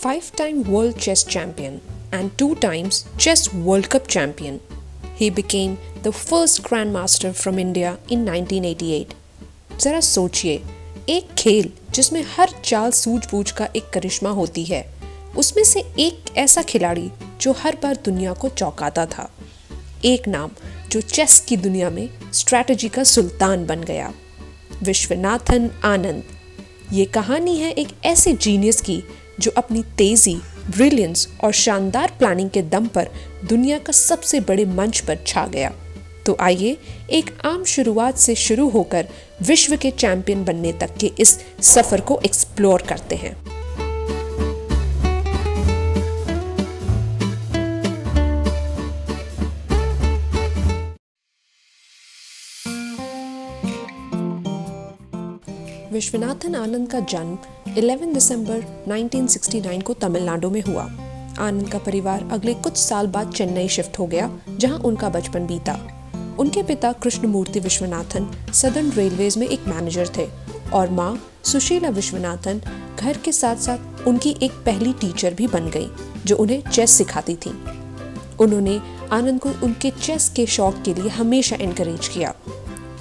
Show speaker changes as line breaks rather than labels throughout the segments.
5-time World Chess Champion and 2 times Chess World Cup champion. He became the first Grandmaster from India in 1988. ज़रा सोचिए, एक खेल जिसमें हर चाल सूझबूझ का एक करिश्मा होती है, उसमें से एक ऐसा खिलाड़ी जो हर बार दुनिया को चौंकाता था, एक नाम जो चेस की दुनिया में स्ट्रैटेजी का सुल्तान बन गया, विश्वनाथन आनंद। ये कहानी है एक ऐसे जीनियस की जो अपनी तेजी, ब्रिलियंस और शानदार प्लानिंग के दम पर दुनिया का सबसे बड़े मंच पर छा गया। तो आइए एक आम शुरुआत से शुरू होकर विश्व के चैंपियन बनने तक के इस सफर को एक्सप्लोर करते हैं। विश्वनाथन आनंद का जन्म 11 दिसंबर 1969 को तमिलनाडु में हुआ। आनंद का परिवार अगले कुछ साल बाद चेन्नई शिफ्ट हो गया, जहां उनका बचपन बीता। उनके पिता कृष्णमूर्ति विश्वनाथन सदर्न रेलवेज में एक मैनेजर थे और माँ सुशीला विश्वनाथन घर के साथ साथ उनकी एक पहली टीचर भी बन गई, जो उन्हें चेस सिखाती थी। उन्होंने आनंद को उनके चेस के शौक के लिए हमेशा एनकरेज किया।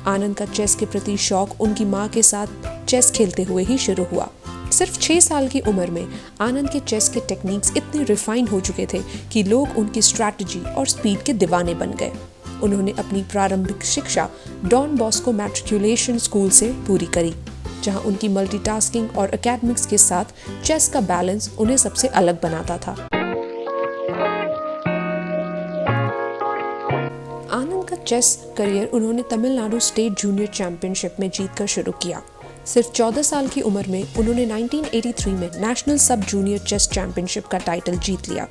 आनंद का चेस के प्रति शौक उनकी माँ के साथ चेस खेलते हुए ही शुरू हुआ। सिर्फ 6 साल की उम्र में आनंद के चेस के टेक्निक्स इतने रिफाइन हो चुके थे कि लोग उनकी स्ट्रैटेजी और स्पीड के दीवाने बन गए। उन्होंने अपनी प्रारंभिक शिक्षा डॉन बॉस्को मैट्रिकुलेशन स्कूल से पूरी करी, जहां उनकी मल्टीटास्किंग और एकेडमिक्स के साथ चेस का बैलेंस उन्हें सबसे अलग बनाता था। आनंद का चेस करियर उन्होंने तमिलनाडु स्टेट जूनियर चैंपियनशिप में जीतकर शुरू किया। सिर्फ 14 साल की उम्र में उन्होंने 1983 में national sub junior chess championship का टाइटल जीत लिया।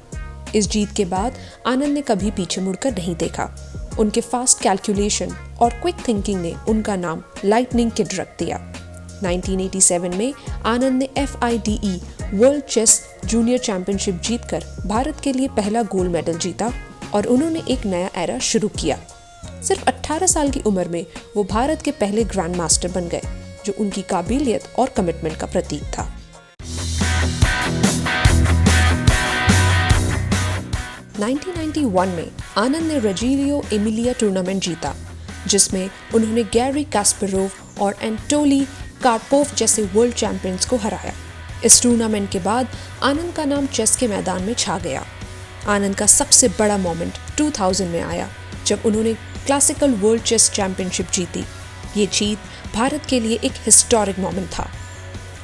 इस जीत के बाद आनंद ने कभी पीछे मुड़कर नहीं देखा। उनके फास्ट कैलकुलेशन और क्विक थिंकिंग ने उनका नाम लाइटनिंग किड रख दिया। 1987 में आनंद ने FIDE world chess junior championship जीतकर भारत के लिए पहला गोल्ड मेडल जीता और उन्होंने एक नया एरा शुरू किया। सिर्फ 18 साल की उम्र में वो भारत के पहले ग्रैंड मास्टर बन गए, जो उनकी काबिलियत और कमिटमेंट का प्रतीक था। नाइनटीन 1991 में आनंद ने रजीलियो एमिलिया टूर्नामेंट जीता, जिसमें उन्होंने गैरी कास्परोव और एंटोली कार्पोव जैसे वर्ल्ड चैंपियंस को हराया। इस टूर्नामेंट के बाद आनंद का नाम चेस के मैदान में छा गया। आनंद का सबसे बड़ा मोमेंट 2000 में आया, जब उन्होंने क्लासिकल वर्ल्ड चेस चैंपियनशिप जीती। ये जीत भारत के लिए एक हिस्टोरिक मोमेंट था।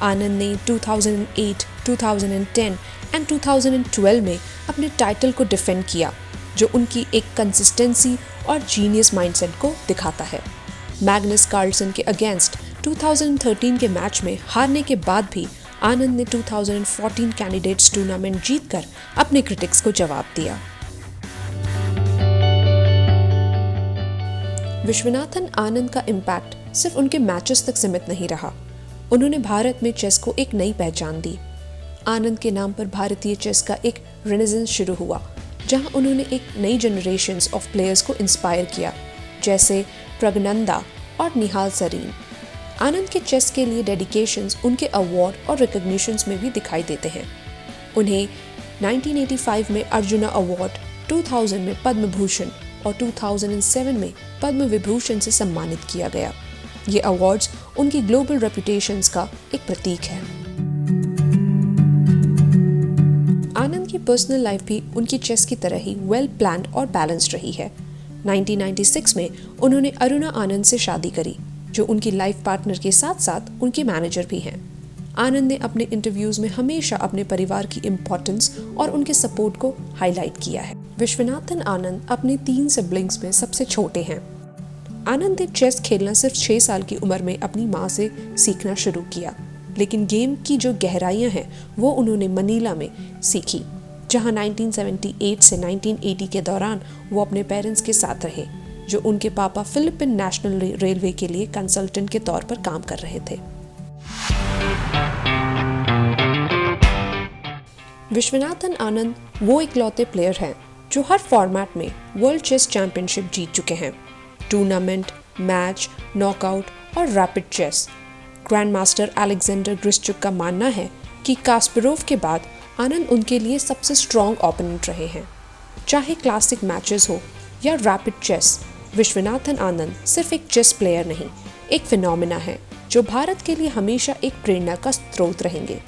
आनंद ने 2008, 2010 एंड 2012 में अपने टाइटल को डिफेंड किया, जो उनकी एक कंसिस्टेंसी और जीनियस माइंडसेट को दिखाता है। मैग्नस कार्लसन के अगेंस्ट 2013 के मैच में हारने के बाद भी आनंद ने 2014 कैंडिडेट्स टूर्नामेंट जीतकर अपने क्रिटिक्स को जवाब दिया। विश्वनाथन आनंद का इम्पैक्ट सिर्फ उनके मैचेस तक सीमित नहीं रहा। उन्होंने भारत में चेस को एक नई पहचान दी। आनंद के नाम पर भारतीय चेस का एक रेनेसेंस शुरू हुआ, जहां उन्होंने एक नई जनरेशन्स ऑफ प्लेयर्स को इंस्पायर किया, जैसे प्रगनंदा और निहाल सरीन। आनंद के चेस के लिए डेडिकेशंस उनके अवार्ड और रिकॉग्निशंस में भी दिखाई देते हैं। उन्हें 1985 में अर्जुना अवार्ड, 2000 में पद्म भूषण और 2007 में पद्म विभूषण से सम्मानित किया गया। ये अवार्ड्स उनकी ग्लोबल रेपुटेशंस का एक प्रतीक है। आनंद की पर्सनल लाइफ भी उनकी चेस की तरह ही वेल प्लान्ड और बैलेंस्ड रही है। 1996 में उन्होंने अरुणा आनंद से शादी करी, जो उनकी लाइफ पार्टनर के साथ साथ उनके मैनेजर भी हैं। आनंद ने अपने इंटरव्यूज में हमेशा अपने परिवार की इम्पोर्टेंस और उनके सपोर्ट को हाईलाइट किया है। विश्वनाथन आनंद अपने 3 सिबलिंग्स में सबसे छोटे हैं। आनंद ने चेस खेलना सिर्फ 6 साल की उम्र में अपनी माँ से सीखना शुरू किया, लेकिन गेम की जो गहराइयाँ हैं वो उन्होंने मनीला में सीखी, जहाँ 1978 से 1980 के दौरान वो अपने पेरेंट्स के साथ रहे, जो उनके पापा फिलिपिन नेशनल रेलवे के लिए कंसल्टेंट के तौर पर काम कर रहे थे। विश्वनाथन आनंद वो इकलौते प्लेयर हैं जो हर फॉर्मेट में वर्ल्ड चेस चैंपियनशिप जीत चुके हैं। टूर्नामेंट, मैच, नॉकआउट और rapid chess. Grand master Alexander Grischuk का मानना है कि कास्परोव के बाद आनंद उनके लिए सबसे स्ट्रॉन्ग ओपोनेंट रहे हैं। चाहे क्लासिक मैचेस हो या रैपिड चेस, विश्वनाथन आनंद सिर्फ एक चेस प्लेयर नहीं, एक फिनोमिना है जो भारत के लिए हमेशा एक प्रेरणा का स्रोत रहेंगे।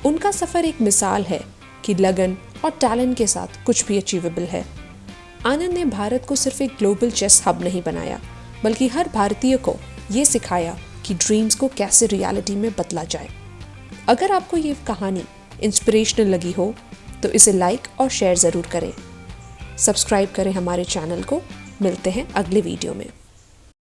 उनका सफ़र एक मिसाल है कि लगन और टैलेंट के साथ कुछ भी अचीवेबल है। आनंद ने भारत को सिर्फ एक ग्लोबल चेस हब नहीं बनाया, बल्कि हर भारतीय को ये सिखाया कि ड्रीम्स को कैसे रियलिटी में बदला जाए। अगर आपको ये कहानी इंस्पिरेशनल लगी हो तो इसे लाइक और शेयर ज़रूर करें। सब्सक्राइब करें हमारे चैनल को। मिलते हैं अगले वीडियो में।